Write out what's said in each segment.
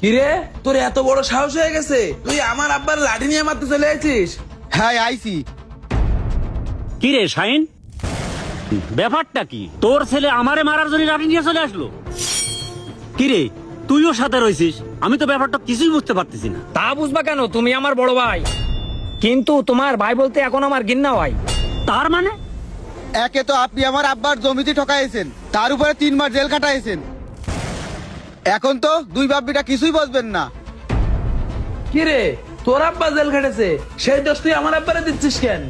কিরে, তোর এত বড় সাহস হয়ে গেছে? তুই আমার আব্বার লাঠি নিয়ে মারতে চলে আছিস? হ্যাঁ আইছি। কি রে শাইন, ব্যাপারটা কি? তোর ছেলে আমারে মারার জন্য লাঠি নিয়ে চলে আসলো? কি রে, তুইও সাথে রয়েছিস? আমি তো ব্যাপারটা কিছুই বুঝতে পারতেছি না। তা বুঝবা কেন? তুমি আমার বড় ভাই, কিন্তু তোমার ভাই বলতে এখন আমার ঘৃণা হয়। তার মানে? একে তো আপনি আমার আব্বার জমিতে ঠকাইছেন, তার উপরে 3 মাস জেল খাটাইছেন। এখন তো দুই বাপ্পিটা কিছুই বলবেন না। কিরে, তোর আব্বা জেল খেটেছে, সেই দোষ তুই আমার আব্বারে দিচ্ছিস কেন?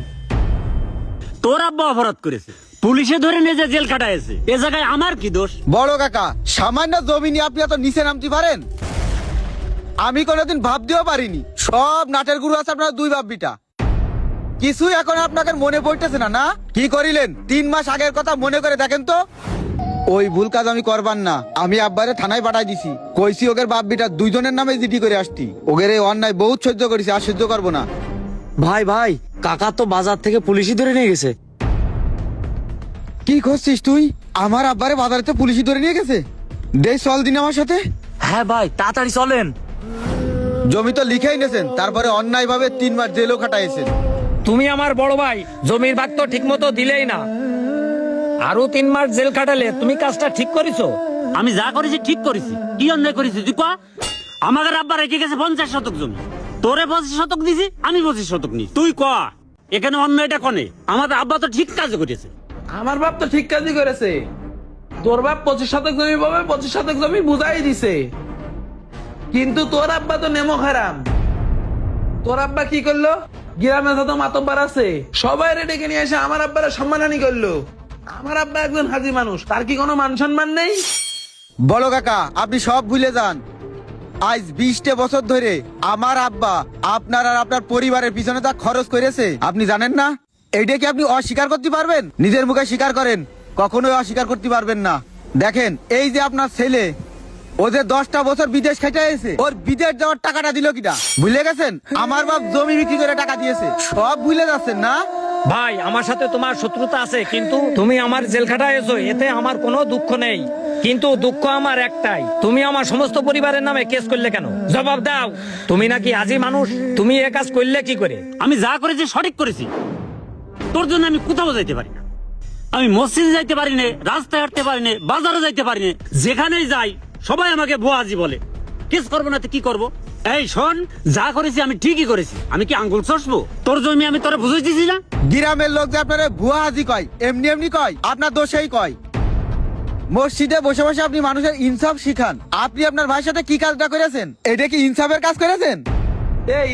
তোর আব্বা অপরাধ করেছে, পুলিশে ধরে নিয়ে যে জেল খাটাইছে, এ জায়গায় আমার কি দোষ? বড় কাকা, সামান্য জমি নিয়ে আপনি এত নিচে নামতে পারেন? আমি কোনোদিন ভাবতেও পারিনি সব নাটের গুরু আছে আপনার দুই বাপ্পিটা। কিছুই এখন আপনাকে মনে পড়তেছে না? না কি করিলেন 3 মাস আগের কথা মনে করে দেখেন তো। ওই ভুল কাজ আমি করবার না। আমি আব্বারে থানায় পাঠাই দিছি, কইছি ওদের বাপ্পিটা দুইজনের নামে জিডি করে আসতি। ওদের এই অন্যায় বহুত সহ্য করেছি, আর সহ্য করবো না। ভাই ভাই, কাকা তো বাজার থেকে পুলিশই ধরে নিয়ে গেছে। কি করছিস তুই? আমার আব্বারে বাজারেতে পুলিশই ধরে নিয়ে গেছে? দে চল দিন আমার সাথে। হ্যাঁ ভাই, তাড়াতাড়ি চলেন। জমি তো লিখেই নেছেন, তারপরে অন্যায় ভাবে 3 মাস জেলও খাটাইছেন। তুমি আমার বড় ভাই, জমির ভাগ তো ঠিক মতো দিলেই না, আরো 3 মাস জেল খাটালে তুমি কাজটা ঠিক করেছো? আমি যা করেছি ঠিক করেছি। কি অন্যায় করেছি তুই ক? আমাদের আব্বা রেখে গেছে 50 শতক জমি, তোরে 25 শতক দিছি, আমি 25 শতক নি। তুই ক এখানে অন্যায়টা কনে? আমাদের আব্বা তো ঠিক কাজ করেছে। আমার বাপ তো ঠিক কাজই করেছে। তোর বাপ 25 শতক জমি পাবে, 25 শতক জমি বুঝাই দিছে। কিন্তু তোর আব্বা তো নেমো খারাম। তোর আব্বা কি করলো? গ্রামে যত মাতব্বার আছে সবাই ডেকে নিয়ে এসে আমার আব্বারা সম্মানহানি করলো। আমার আব্বা একজন হাজি মানুষ, তার কি কোনো মান সম্মান নেই? বলো কাকা, আপনি সব ভুলে যান। আজ 20টা বছর ধরে আমার আব্বা আপনার আর আপনার পরিবারের পিছনে তা খরচ করেছে, আপনি জানেন না? এইটা কি আপনি অস্বীকার করতে পারবেন? নিজের মুখে স্বীকার করেন, কখনোই অস্বীকার করতে পারবেন না। দেখেন, এই যে আপনার ছেলে, ও যে 10টা বছর বিদেশ খাইছে, ওর বিদেশ যাওয়ার টাকাটা দিল কিনা ভুলে গেছেন? আমার বাপ জমি বিক্রি করে টাকা দিয়েছে, সব ভুলে যাচ্ছেন না? ভাই, আমার সাথে তোমার শত্রুতা আছে, কিন্তু তুমি আমার জেল খাটাইছো, এতে আমার কোনো দুঃখ নেই। কিন্তু দুঃখ আমার একটাই, তুমি আমার সমস্ত পরিবারের নামে কেস করলে কেন? জবাব দাও। তুমি নাকি হাজি মানুষ, তুমি এ কাজ করলে কি করে? আমি যা করেছি সঠিক করেছি। তোর জন্য আমি কোথাও যাইতে পারি না। আমি মসজিদে যাইতে পারি না, রাস্তায় হাঁটতে পারি না, বাজারে যাইতে পারি না। যেখানেই যাই সবাই আমাকে ভুয়াজি বলে। কেস করবো না তো কি করবো? এই শোন, যা করেছি আমি ঠিকই করেছি। আমি কি আঙ্গুল চষবো? তোর জমি আমি তোরা বুঝাই দিছি না? গ্রামের লোক যে আপনারা ভুয়া হাজি কয়, এমনি এমনি কয়, আপনার দোষেই কয়। মসজিদে বসে বসে আপনি মানুষের ইনসাফ শিখান। আপনি আপনার ভাইয়ের সাথে কি কাজটা করেছেন? এটা কি ইনসাফের কাজ করেছেন?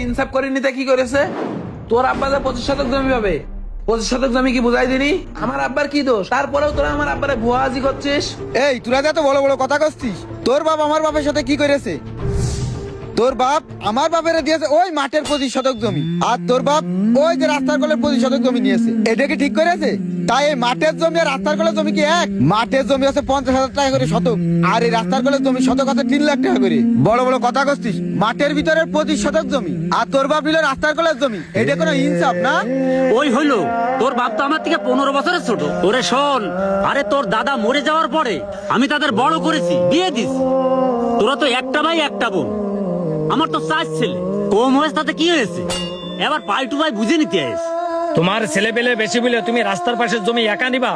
ইনসাফ করে নিতে কি করেছে? তোর আব্বা যে 25 শতক জমি পাবে, 25 শতক জমি কি বুঝাই দিনি? আমার আব্বার কি দোষ? তারপরেও তোরা আমার আব্বারে ভুয়া হাজি করছিস। এই তোরা যে এত বড় বড় কথা করছিস, তোর বাপ আমার বাপের সাথে কি করেছে? তোর বাপ আমার বাপের দিয়েছে ওই মাঠের 25 শতক জমি, আর তোর বাপ ওই যে রাস্তার কলের 25 শতক জমি নিয়েছে। এটা কি ঠিক করেছে? তাই এই মাঠের জমি আর রাস্তার কলের জমি কি এক? মাঠের জমি আছে 50,000 টাকা করে শতক, আর এই রাস্তার কলের জমি শতক আছে 3 লাখ টাকা করে। বড় বড় কথা করছিস। মাঠের ভিতরে 25 শতক জমি, আর তোর বাপ নিল রাস্তার কলের জমি। এটা কোনো ইনসাফ না? ওই হইলো, তোর বাপ তো আমার থেকে 15 বছরের ছোট। ওরে শোন, আরে তোর দাদা মরে যাওয়ার পরে আমি তাদের বড় করেছি, বিয়ে দিছি। তোরা তো একটা ভাই একটা বোন, আমার তো 4 ছেলে। কম হয়েছে তাতে কি হয়েছে? এবার পাই টু পাই বুঝে নিতে আস। তোমার ছেলে পেলে বেশি বলে তুমি রাস্তার পাশের জমি একা নিবা?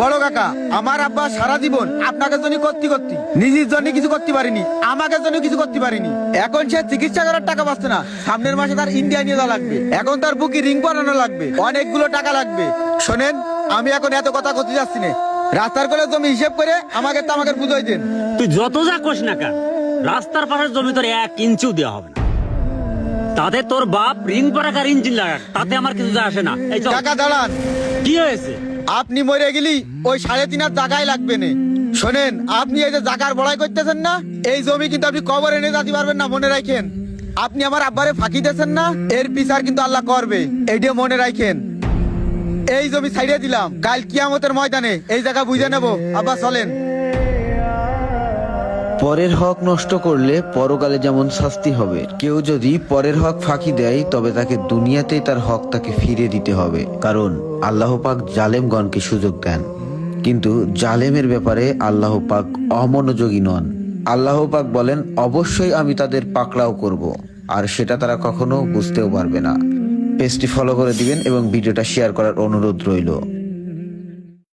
বড় কাকা, আমার আব্বা সারা জীবন আপনাকে জন্য করতে নিজের জন্য কিছু করতে পারিনি, আমাকে জন্য কিছু করতে পারিনি। এখন সে চিকিৎসা করার টাকা পাচ্ছে না, সামনের মাসে তার ইন্ডিয়া নিয়ে যাওয়া লাগবে। এখন তার বুকে রিং বানানো লাগবে, অনেকগুলো টাকা লাগবে। শোনেন, আমি এখন এত কথা করতে যাচ্ছি না। রাস্তার কোলে জমি হিসেব করে আমাকে বুঝাই দেন। তুই যত যা কোস না কেন, রাস্তার পাশের জমি তোর 1 ইঞ্চিও দেওয়া হবে না। তাতে তোর বাপ রিং পরাকার ইঞ্জিন লাগাক, তাতে আমার কিছু যায় আসে না। এই চল। টাকা দাঁড়ান। কি হয়েছে? আপনি মরে গেলি ওই 3.5 জায়গায় লাগবে না। শোনেন, আপনি এই যে জায়গার বড়াই করতেছেন না, এই জমি কিন্তু আপনি কবর এনে যেতে পারবেন না, মনে রাখেন। আপনি আমার আব্বারে ফাঁকি দিয়েছেন না, এর বিচার কিন্তু আল্লাহ করবে, এইটা মনে রাখেন। এই জমি ছাইড়ে দিলাম, কাল কিয়ামতের ময়দানে এই জায়গা বুঝে নেব। আব্বা চলেন। পরের হক নষ্ট করলে পরকালে যেমন শাস্তি হবে, কেউ যদি পরের হক ফাঁকি দেয় তবে তাকে দুনিয়াতেই তার হক তাকে ফিরে দিতে হবে। কারণ আল্লাহ পাক জালেমগণকে সুযোগ দেন, কিন্তু জালেমের ব্যাপারে আল্লাহ পাক অমনোযোগী নন। আল্লাহ পাক বলেন, অবশ্যই আমি তাদের পাকড়াও করব, আর সেটা তারা কখনো বুঝতেও পারবে না। পেজটি ফলো করে দিবেন এবং ভিডিওটা শেয়ার করার অনুরোধ রইল।